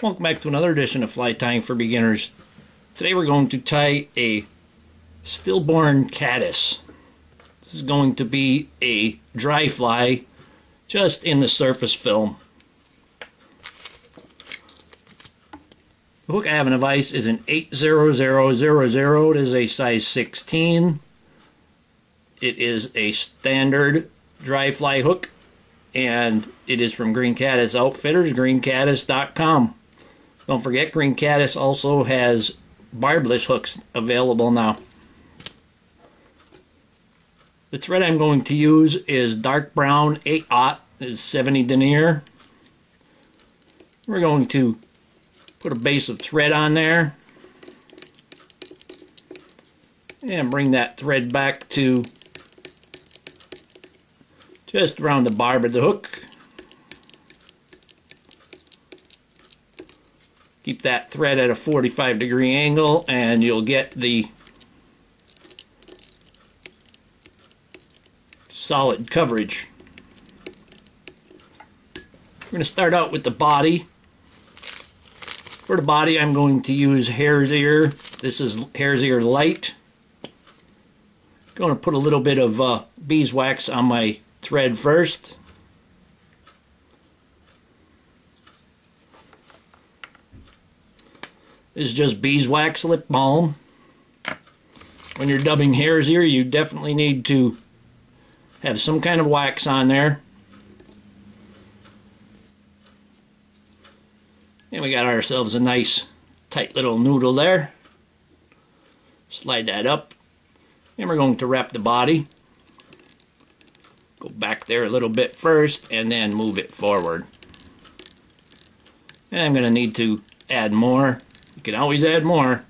Welcome back to another edition of Fly Tying for Beginners. Today we're going to tie a Stillborn Caddis. This is going to be a dry fly just in the surface film. The hook I have in the vise is an 80000. It is a size 16. It is a standard dry fly hook, and it is from Green Caddis Outfitters, greencaddis.com. Don't forget, Green Caddis also has barbless hooks available now. The thread I'm going to use is dark brown 8/0, is 70 denier. We're going to put a base of thread on there and bring that thread back to just around the barb of the hook. Keep that thread at a 45-degree angle and you'll get the solid coverage. We're going to start out with the body. For the body, I'm going to use Hare's Ear. This is Hare's Ear Light. I'm going to put a little bit of beeswax on my thread first. This is just beeswax lip balm. When you're dubbing Hare's Ear, you definitely need to have some kind of wax on there. And we got ourselves a nice tight little noodle there. Slide that up. And we're going to wrap the body. Go back there a little bit first and then move it forward. And I'm going to need to add more. You can always add more.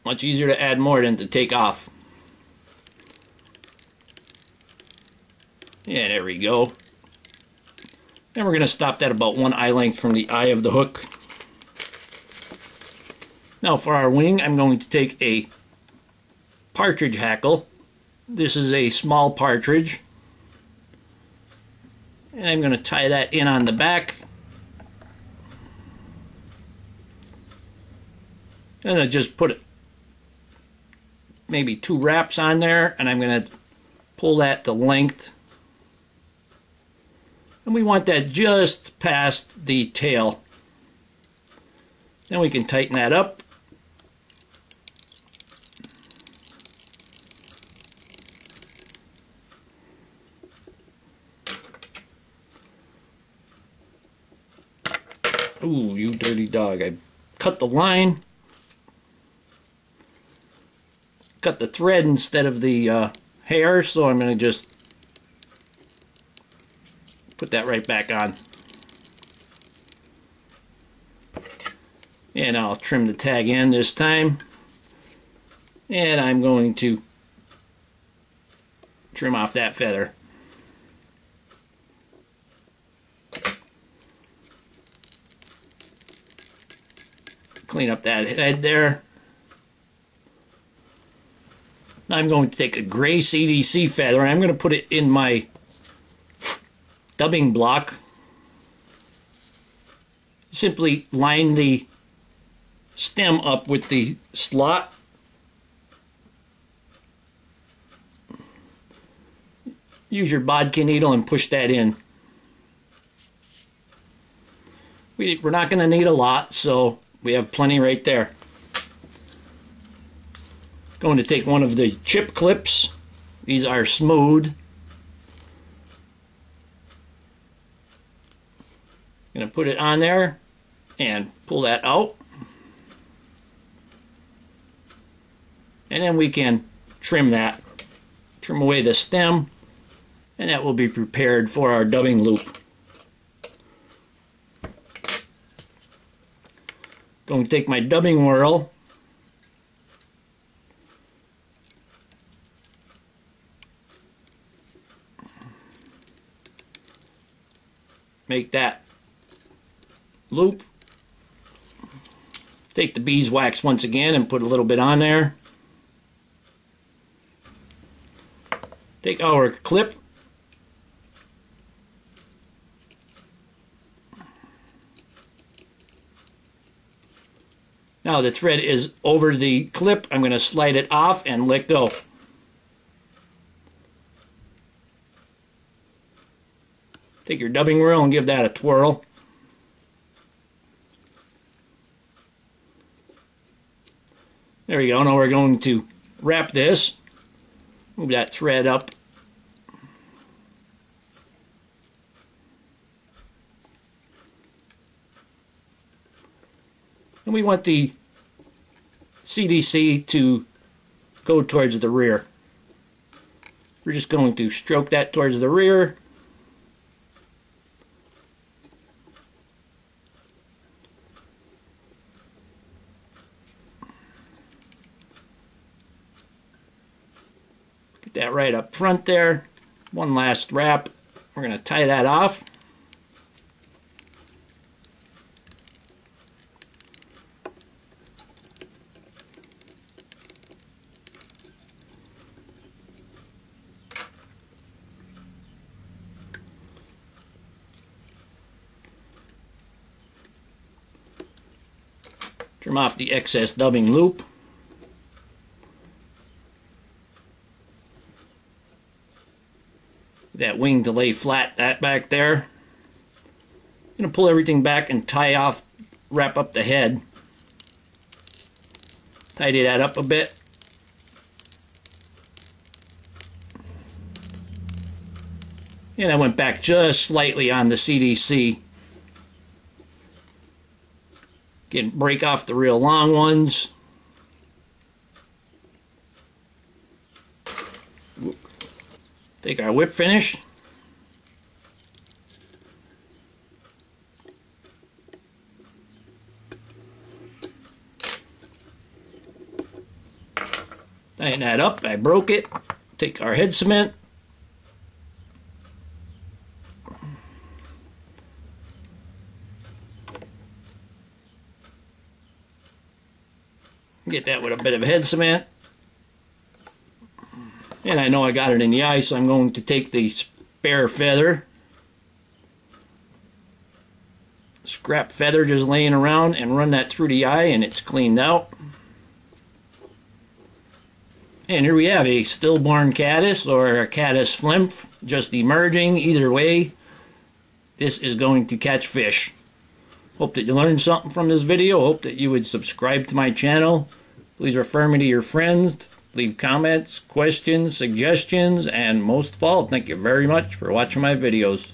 Much easier to add more than to take off. Yeah, there we go. And we're going to stop that about 1 eye length from the eye of the hook. Now for our wing, I'm going to take a Partridge hackle. This is a small Partridge. And I'm going to tie that in on the back. And I just put maybe 2 wraps on there, and I'm going to pull that to length. And we want that just past the tail. Then we can tighten that up. Ooh, you dirty dog. I cut the line. Cut the thread instead of the hair, so I'm going to just put that right back on. And I'll trim the tag end this time. And I'm going to trim off that feather. Clean up that head there. Now I'm going to take a gray CDC feather and I'm going to put it in my dubbing block. Simply line the stem up with the slot. Use your bodkin needle and push that in. We're not going to need a lot, so we have plenty right there. Going to take one of the chip clips. These are smooth. Going to put it on there and pull that out. And then we can trim that. Trim away the stem, and that will be prepared for our dubbing loop. Going to take my dubbing whirl. Make that loop. Take the beeswax once again and put a little bit on there. Take our clip Now the thread is over the clip. I'm going to slide it off and let go. Take your dubbing reel and give that a twirl. There we go. Now we're going to wrap this. Move that thread up. And we want the CDC to go towards the rear. We're just going to stroke that towards the rear. Get that right up front there. One last wrap. We're going to tie that off. Trim off the excess dubbing loop. That wing to lay flat, that back there. I'm going to pull everything back and wrap up the head. Tidy that up a bit. And I went back just slightly on the CDC. Break off the real long ones. Take our whip finish. Tighten that up. I broke it. Take our head cement. Get that with a bit of head cement. And I know I got it in the eye, so I'm going to take the spare feather. Scrap feather just laying around and run that through the eye, and it's cleaned out. And here we have a stillborn caddis or a caddis flymph just emerging. Either way, this is going to catch fish. Hope that you learned something from this video. Hope that you would subscribe to my channel. Please refer me to your friends. Leave comments, questions, suggestions, and most of all, thank you very much for watching my videos.